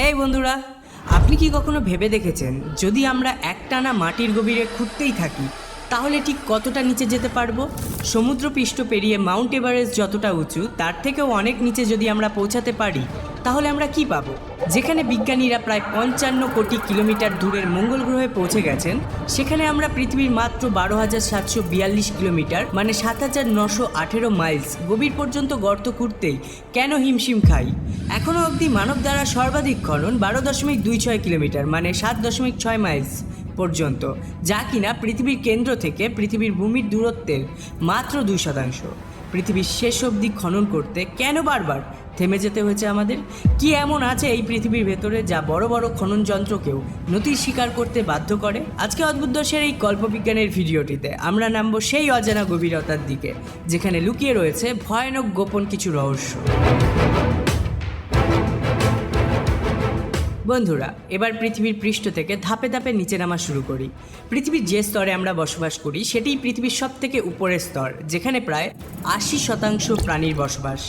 এই বন্ধুরা, আপনি কি কখনো ভেবে দেখেছেন যদি আমরা একটানা মাটির গভীরে খুঁড়তেই থাকি তাহলে ঠিক কতটা নিচে যেতে পারবো? সমুদ্রপৃষ্ঠ পেরিয়ে মাউন্ট এভারেস্ট যতটা উঁচু তার থেকেও অনেক নিচে যদি আমরা পৌঁছাতে পারি তাহলে আমরা কি পাবো? যেখানে বিজ্ঞানীরা প্রায় 55 কোটি কিলোমিটার দূরের মঙ্গল গ্রহে পৌঁছে গেছেন, সেখানে আমরা পৃথিবীর মাত্র 12,742 কিলোমিটার মানে 7,918 মাইলস গভীর পর্যন্ত গর্ত খুঁড়তেই কেন হিমশিম খাই? এখনও অবধি মানব দ্বারা সর্বাধিক খনন 12.26 কিলোমিটার মানে 7.6 মাইলস পর্যন্ত, যা কিনা পৃথিবীর কেন্দ্র থেকে পৃথিবীর ভূমির দূরত্বের মাত্র 2%। পৃথিবীর শেষ অবধি খনন করতে কেন বারবার থেমে যেতে হয়েছে আমাদের? কি এমন আছে এই পৃথিবীর ভেতরে যা বড় বড় খনন যন্ত্রকেও নতির স্বীকার করতে বাধ্য করে? আজকে অদ্ভুত দর্শের এই কল্পবিজ্ঞানের ভিডিওটিতে আমরা নামবো সেই অজানা গভীরতার দিকে যেখানে লুকিয়ে রয়েছে ভয়ানক গোপন কিছু রহস্য। বন্ধুরা, এবার পৃথিবীর পৃষ্ঠ থেকে ধাপে ধাপে নিচে নামা শুরু করি। পৃথিবীর যে স্তরে আমরা বসবাস করি সেটিই পৃথিবীর সব থেকে উপরের স্তর, যেখানে প্রায় 80% প্রাণীর বসবাস।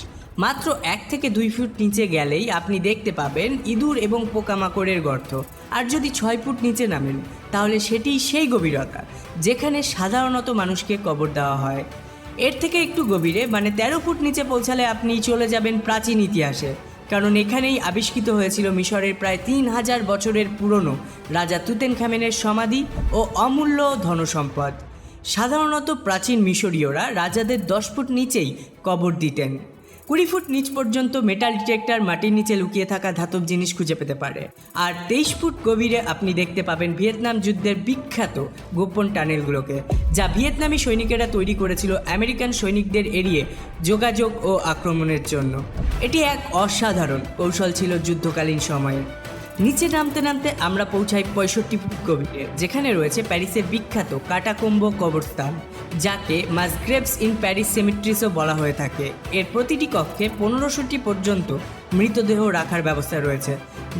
মাত্র 1 থেকে 2 ফুট নিচে গেলেই আপনি দেখতে পাবেন ইঁদুর এবং পোকামাকড়ের গর্ত। আর যদি 6 ফুট নিচে নামেন তাহলে সেটিই সেই গভীরতা যেখানে সাধারণত মানুষকে কবর দেওয়া হয়। এর থেকে একটু গভীরে মানে 13 ফুট নিচে পৌঁছালে আপনি চলে যাবেন প্রাচীন ইতিহাসে, কারণ এখানেই আবিষ্কৃত হয়েছিল মিশরের প্রায় 3000 বছরের পুরনো রাজা তুতেনখামেনের সমাধি ও অমূল্য ধনসম্পদ। সাধারণত প্রাচীন মিশরীয়রা রাজাদের 10 ফুট নিচেই কবর দিতেন। 20 ফুট নিচ পর্যন্ত মেটাল ডিটেক্টর মাটির নিচে লুকিয়ে থাকা ধাতব জিনিস খুঁজে পেতে পারে। আর 23 ফুট গভীরে আপনি দেখতে পাবেন ভিয়েতনাম যুদ্ধের বিখ্যাত গোপন টানেলগুলোকে, যা ভিয়েতনামি সৈনিকেরা তৈরি করেছিল আমেরিকান সৈনিকদের এড়িয়ে যোগাযোগ ও আক্রমণের জন্য। এটি এক অসাধারণ কৌশল ছিল যুদ্ধকালীন সময়ে। নিচে নামতে নামতে আমরা পৌঁছাই 65 ফুট গভীরে, যেখানে রয়েছে প্যারিসের বিখ্যাত কাটাকোম্বো কবরস্থান, যাকে মাসগ্রেভস ইন প্যারিস সেমেট্রিসও বলা হয়ে থাকে। এর প্রতিটি কক্ষে 1500টি পর্যন্ত মৃতদেহ রাখার ব্যবস্থা রয়েছে,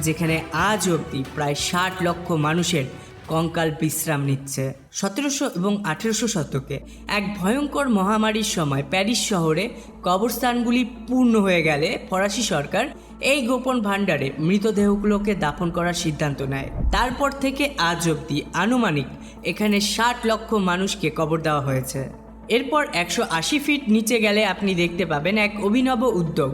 যেখানে আজ অবধি প্রায় 60 লক্ষ মানুষের কঙ্কাল বিশ্রাম নিচ্ছে। 1700 এবং 1800 শতকে এক ভয়ঙ্কর মহামারীর সময় প্যারিস শহরে কবরস্থানগুলি পূর্ণ হয়ে গেলে ফরাসি সরকার এই গোপন ভাণ্ডারে মৃতদেহগুলোকে দাফন করার সিদ্ধান্ত নেয়। তারপর থেকে আজ অবধি আনুমানিক এখানে 60 লক্ষ মানুষকে কবর দেওয়া হয়েছে। এরপর 180 ফিট নিচে গেলে আপনি দেখতে পাবেন এক অভিনব উদ্যোগ,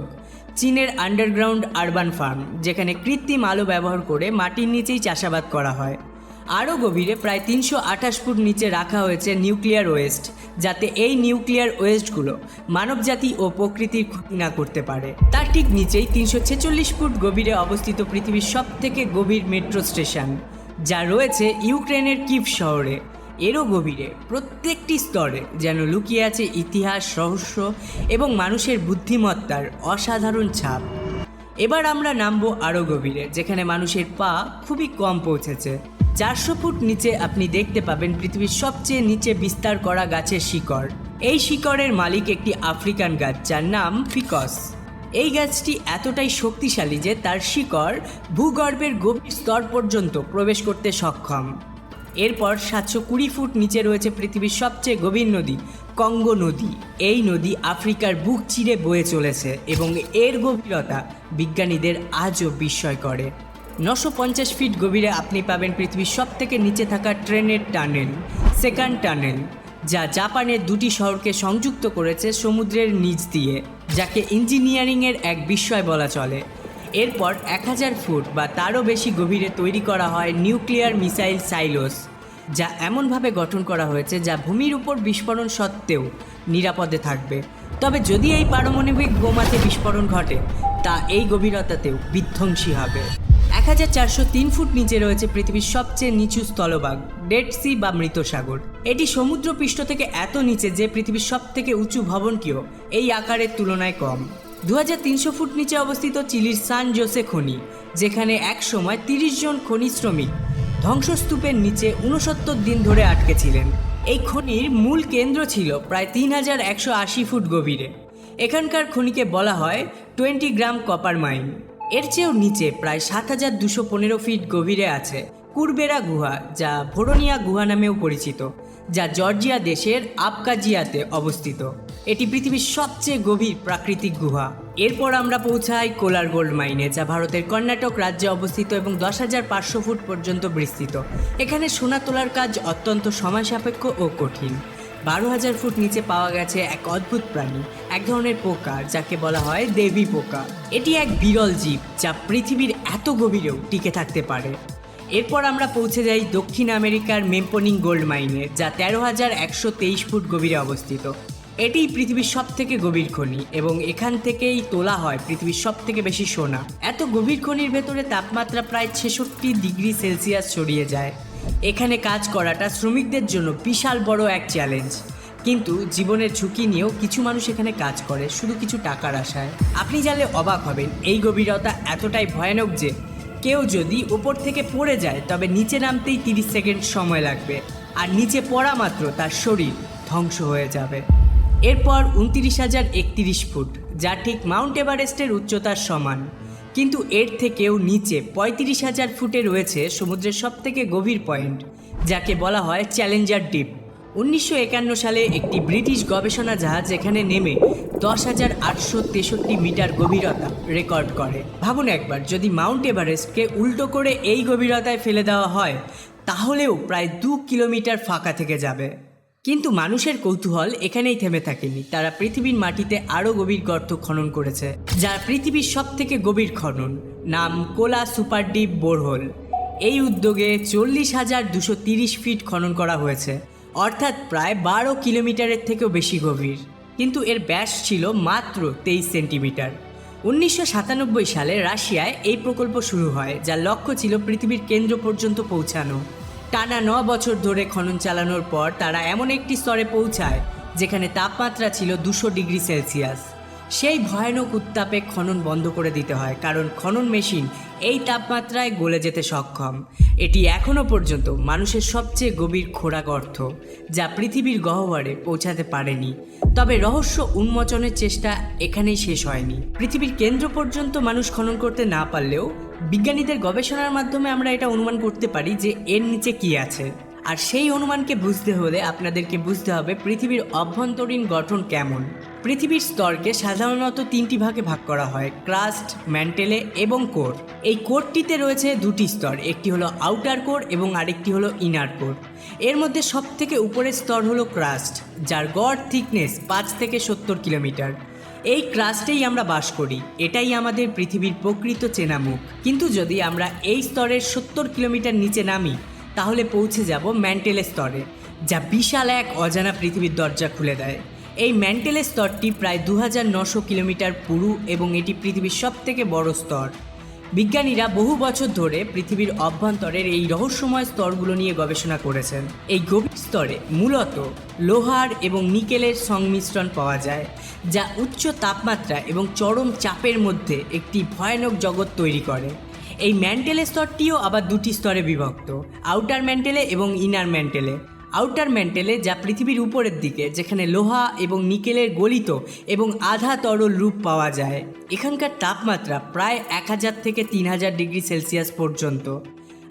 চীনের আন্ডারগ্রাউন্ড আরবান ফার্ম, যেখানে কৃত্রিম আলো ব্যবহার করে মাটির নিচেই চাষাবাদ করা হয়। আরও গভীরে প্রায় 328 ফুট নিচে রাখা হয়েছে নিউক্লিয়ার ওয়েস্ট, যাতে এই নিউক্লিয়ার ওয়েস্টগুলো মানবজাতি ও প্রকৃতির ক্ষতি না করতে পারে। তার ঠিক নিচেই 346 ফুট গভীরে অবস্থিত পৃথিবীর সবথেকে গভীর মেট্রো স্টেশন, যা রয়েছে ইউক্রেনের কিভ শহরে। এরও গভীরে প্রত্যেকটি স্তরে যেন লুকিয়ে আছে ইতিহাস, রহস্য এবং মানুষের বুদ্ধিমত্তার অসাধারণ ছাপ। এবার আমরা নামবো আরও গভীরে, যেখানে মানুষের পা খুবই কম পৌঁছেছে। 400 ফুট নিচে আপনি দেখতে পাবেন পৃথিবীর সবচেয়ে নিচে বিস্তার করা গাছের শিকড়। এই শিকড়ের মালিক একটি আফ্রিকান গাছ যার নাম ফিকস। এই গাছটি এতটাই শক্তিশালী যে তার শিকড় ভূগর্ভের গভীর স্তর পর্যন্ত প্রবেশ করতে সক্ষম। এরপর 720 ফুট নিচে রয়েছে পৃথিবীর সবচেয়ে গভীর নদী কঙ্গো নদী। এই নদী আফ্রিকার বুক চিরে বয়ে চলেছে এবং এর গভীরতা বিজ্ঞানীদের আজও বিস্ময় করে। 950 ফিট গভীরে আপনি পাবেন পৃথিবীর সবথেকে নিচে থাকা ট্রেনের টানেল, সেকান্ড টানেল, যা জাপানের 2টি শহরকে সংযুক্ত করেছে সমুদ্রের নিচ দিয়ে, যাকে ইঞ্জিনিয়ারিংয়ের এক বিস্ময় বলা চলে। এরপর 1000 ফুট বা তারও বেশি গভীরে তৈরি করা হয় নিউক্লিয়ার মিসাইল সাইলোস, যা এমনভাবে গঠন করা হয়েছে যা ভূমির উপর বিস্ফোরণ সত্ত্বেও নিরাপদে থাকবে। তবে যদি এই পারমাণবিক বোমাতে বিস্ফোরণ ঘটে তা এই গভীরতাতেও বিধ্বংসী হবে। 1403 ফুট নিচে রয়েছে পৃথিবীর সবচেয়ে নিচু স্থলভাগ, ডেড সি বা মৃত সাগর। এটি সমুদ্র পৃষ্ঠ থেকে এত নিচে যে পৃথিবীর সবথেকে উঁচু ভবনকেও এই আকারের তুলনায় কম। 2300 ফুট নিচে অবস্থিত চিলির সান জোসে খনি, যেখানে এক সময় 30 জন খনি শ্রমিক ধ্বংসস্তূপের নিচে 69 দিন ধরে আটকে ছিলেন। এই খনির মূল কেন্দ্র ছিল প্রায় 3180 ফুট গভীরে। এখানকার খনিকে বলা হয় 20 গ্রাম কপার মাইন। এর চেয়েও নিচে প্রায় 7215 ফিট গভীরে আছে কুরবেরা গুহা, যা ভোরোনিয়া গুহা নামেও পরিচিত, যা জর্জিয়া দেশের আবকাজিয়াতে অবস্থিত। এটি পৃথিবীর সবচেয়ে গভীর প্রাকৃতিক গুহা। এরপর আমরা পৌঁছাই কোলার গোল্ড মাইনে, যা ভারতের কর্ণাটক রাজ্যে অবস্থিত এবং 10,500 ফুট পর্যন্ত বিস্তৃত। এখানে সোনা তোলার কাজ অত্যন্ত সময় সাপেক্ষ ও কঠিন। 12,000 ফুট নিচে পাওয়া গেছে এক অদ্ভুত প্রাণী, এক ধরনের পোকা যাকে বলা হয় দেবী পোকা। এটি এক বিরল জীব যা পৃথিবীর এত গভীরেও টিকে থাকতে পারে। এরপর আমরা পৌঁছে যাই দক্ষিণ আমেরিকার মেম্পোনিং গোল্ড মাইনে, যা 13,123 ফুট গভীরে অবস্থিত। এটি পৃথিবীর সবথেকে গভীর খনি এবং এখান থেকেই তোলা হয় পৃথিবীর সবথেকে বেশি সোনা। এত গভীর খনির ভেতরে তাপমাত্রা প্রায় 66 ডিগ্রি সেলসিয়াস ছড়িয়ে যায়। এখানে কাজ করাটা শ্রমিকদের জন্য বিশাল বড় এক চ্যালেঞ্জ, কিন্তু জীবনের ঝুঁকি নিয়েও কিছু মানুষ এখানে কাজ করে শুধু কিছু টাকার আশায়। আপনি জানলে অবাক হবেন, এই গভীরতা এতটাই ভয়ানক যে কেউ যদি উপর থেকে পড়ে যায় তবে নিচে নামতেই 30 সেকেন্ড সময় লাগবে, আর নিচে পড়া মাত্র তার শরীর ধ্বংস হয়ে যাবে। এরপর 29,031 ফুট, যা ঠিক মাউন্ট এভারেস্টের উচ্চতার সমান, কিন্তু এর থেকেও নিচে 35,000 ফুটে রয়েছে সমুদ্রের সবথেকে গভীর পয়েন্ট, যাকে বলা হয় চ্যালেঞ্জার ডিপ। 1951 সালে একটি ব্রিটিশ গবেষণা জাহাজ এখানে নেমে 10,863 মিটার গভীরতা রেকর্ড করে। ভাবুন একবার, যদি মাউন্ট এভারেস্টকে উল্টো করে এই গভীরতায় ফেলে দেওয়া হয় তাহলেও প্রায় 2 কিলোমিটার ফাঁকা থেকে যাবে। কিন্তু মানুষের কৌতূহল এখানেই থেমে থাকেনি। তারা পৃথিবীর মাটিতে আরও গভীর গর্ত খনন করেছে, যা পৃথিবীর সবথেকে গভীর খনন, নাম কোলা সুপার ডিপ বোরহোল। এই উদ্যোগে 40,230 ফিট খনন করা হয়েছে, অর্থাৎ প্রায় 12 কিলোমিটারের থেকেও বেশি গভীর, কিন্তু এর ব্যাস ছিল মাত্র 23 সেন্টিমিটার। 1997 সালে রাশিয়ায় এই প্রকল্প শুরু হয়, যার লক্ষ্য ছিল পৃথিবীর কেন্দ্র পর্যন্ত পৌঁছানো। টানা 9 বছর ধরে খনন চালানোর পর তারা এমন একটি স্তরে পৌঁছায় যেখানে তাপমাত্রা ছিল 200 ডিগ্রি সেলসিয়াস। সেই ভয়ানক উত্তাপে খনন বন্ধ করে দিতে হয়, কারণ খনন মেশিন এই তাপমাত্রায় গলে যেতে সক্ষম। এটি এখনও পর্যন্ত মানুষের সবচেয়ে গভীর খোঁড়া গর্ত, যা পৃথিবীর গহ্বরে পৌঁছাতে পারেনি। তবে রহস্য উন্মোচনের চেষ্টা এখানেই শেষ হয়নি। পৃথিবীর কেন্দ্র পর্যন্ত মানুষ খনন করতে না পারলেও বিজ্ঞানীদের গবেষণার মাধ্যমে আমরা এটা অনুমান করতে পারি যে এর নিচে কি আছে। আর সেই অনুমানকে বুঝতে হলে আপনাদেরকে বুঝতে হবে পৃথিবীর অভ্যন্তরীণ গঠন কেমন। পৃথিবীর স্তরকে সাধারণত 3টি ভাগে ভাগ করা হয়: ক্রাস্ট, ম্যান্টেলে এবং কোর। এই কোরটিতে রয়েছে 2টি স্তর, একটি হলো আউটার কোর এবং আরেকটি হলো ইনার কোর। এর মধ্যে সবথেকে উপরের স্তর হলো ক্রাস্ট, যার গড় থিকনেস 5 থেকে 70 কিলোমিটার। এই ক্রাস্টেই আমরা বাস করি, এটাই আমাদের পৃথিবীর প্রকৃত চেনা মুখ। কিন্তু যদি আমরা এই স্তরের 70 কিলোমিটার নিচে নামি তাহলে পৌঁছে যাব ম্যান্টেলে স্তরে, যা বিশাল এক অজানা পৃথিবীর দরজা খুলে দেয়। এই ম্যান্টেলে স্তরটি প্রায় 2,900 কিলোমিটার পুরু এবং এটি পৃথিবীর সবথেকে বড় স্তর। বিজ্ঞানীরা বহু বছর ধরে পৃথিবীর অভ্যন্তরের এই রহস্যময় স্তরগুলো নিয়ে গবেষণা করেছেন। এই গভীর স্তরে মূলত লোহার এবং নিকেলের সংমিশ্রণ পাওয়া যায়, যা উচ্চ তাপমাত্রা এবং চরম চাপের মধ্যে একটি ভয়ানক জগৎ তৈরি করে। এই ম্যান্টেলে স্তরটিও আবার 2টি স্তরে বিভক্ত, আউটার ম্যান্টেলে এবং ইনার ম্যান্টেলে। আউটার ম্যান্টেলে, যা পৃথিবীর উপরের দিকে, যেখানে লোহা এবং নিকেলের গলিত এবং আধা তরল রূপ পাওয়া যায়। এখানকার তাপমাত্রা প্রায় 1000 থেকে 3000 ডিগ্রি সেলসিয়াস পর্যন্ত।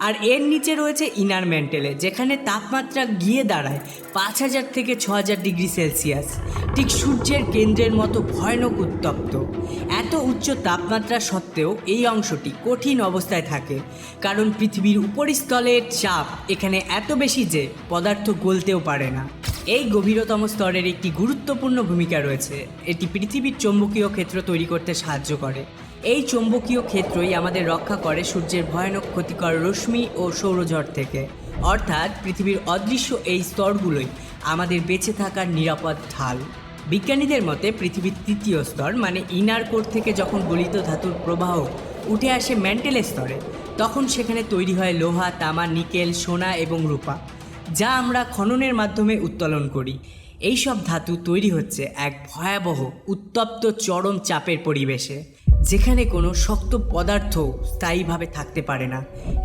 আর এর নিচে রয়েছে ইনার ম্যান্টেলে, যেখানে তাপমাত্রা গিয়ে দাঁড়ায় 5000 থেকে 6000 ডিগ্রি সেলসিয়াস, ঠিক সূর্যের কেন্দ্রের মতো ভয়ানক উত্তপ্ত। এত উচ্চ তাপমাত্রা সত্ত্বেও এই অংশটি কঠিন অবস্থায় থাকে, কারণ পৃথিবীর উপরিস্থলের চাপ এখানে এত বেশি যে পদার্থ গলতেও পারে না। এই গভীরতম স্তরের একটি গুরুত্বপূর্ণ ভূমিকা রয়েছে, এটি পৃথিবীর চৌম্বকীয় ক্ষেত্র তৈরি করতে সাহায্য করে। এই চৌম্বকীয় ক্ষেত্রই আমাদের রক্ষা করে সূর্যের ভয়ানক ক্ষতিকর রশ্মি ও সৌরঝড় থেকে। অর্থাৎ পৃথিবীর অদৃশ্য এই স্তরগুলোই আমাদের বেঁচে থাকার নিরাপদ ঢাল। বিজ্ঞানীদের মতে পৃথিবীর 3য় স্তর মানে ইনার কোর থেকে যখন গলিত ধাতুর প্রবাহ উঠে আসে ম্যান্টেল স্তরে, তখন সেখানে তৈরি হয় লোহা, তামা, নিকেল, সোনা এবং রূপা, যা আমরা খননের মাধ্যমে উত্তোলন করি। এই সব ধাতু তৈরি হচ্ছে এক ভয়াবহ উত্তপ্ত চরম চাপের পরিবেশে, যেখানে কোনো শক্ত পদার্থ স্থায়ীভাবে থাকতে পারে না।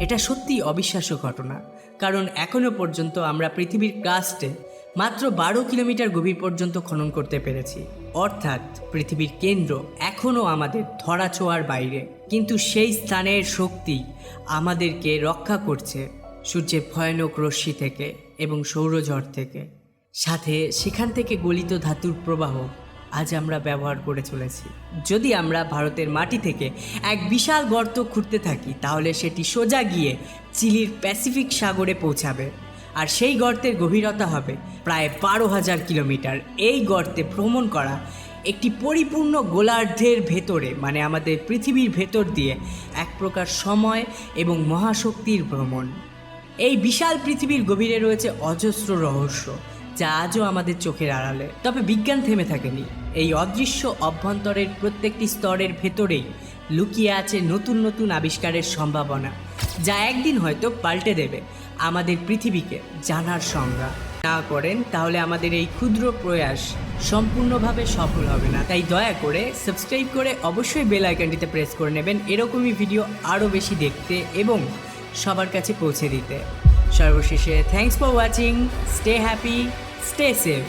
এটা সত্যিই অবিশ্বাস্য ঘটনা, কারণ এখনও পর্যন্ত আমরা পৃথিবীর ক্রাস্টে মাত্র 12 কিলোমিটার গভীর পর্যন্ত খনন করতে পেরেছি। অর্থাৎ পৃথিবীর কেন্দ্র এখনও আমাদের ধরাছোঁয়ার বাইরে, কিন্তু সেই স্থানের শক্তি আমাদেরকে রক্ষা করছে সূর্যের ভয়ানক রশ্মি থেকে এবং সৌরঝড় থেকে। সাথে সেখান থেকে গলিত ধাতুর প্রবাহ আজ আমরা ব্যবহার করে চলেছি। যদি আমরা ভারতের মাটি থেকে এক বিশাল গর্ত খুঁড়তে থাকি তাহলে সেটি সোজা গিয়ে চিলির প্যাসিফিক সাগরে পৌঁছাবে, আর সেই গর্তের গভীরতা হবে প্রায় 12,000 কিলোমিটার। এই গর্তে ভ্রমণ করা একটি পরিপূর্ণ গোলার্ধের ভেতরে, মানে আমাদের পৃথিবীর ভেতর দিয়ে এক প্রকার সময় এবং মহাশক্তির ভ্রমণ। এই বিশাল পৃথিবীর গভীরে রয়েছে অজস্র রহস্য, যা আজও আমাদের চোখের আড়ালে। তবে বিজ্ঞান থেমে থাকেনি। এই অদৃশ্য অভ্যন্তরের প্রত্যেকটি স্তরের ভেতরেই লুকিয়ে আছে নতুন নতুন আবিষ্কারের সম্ভাবনা, যা একদিন হয়তো পাল্টে দেবে আমাদের পৃথিবীকে জানার সংজ্ঞা। না করেন তাহলে আমাদের এই ক্ষুদ্র প্রয়াস সম্পূর্ণভাবে সফল হবে না। তাই দয়া করে সাবস্ক্রাইব করে অবশ্যই বেল আইকনটিতে প্রেস করে নেবেন এরকমই ভিডিও আরও বেশি দেখতে এবং সবার কাছে পৌঁছে দিতে। সর্বশেষে thanks for watching, stay happy, stay safe.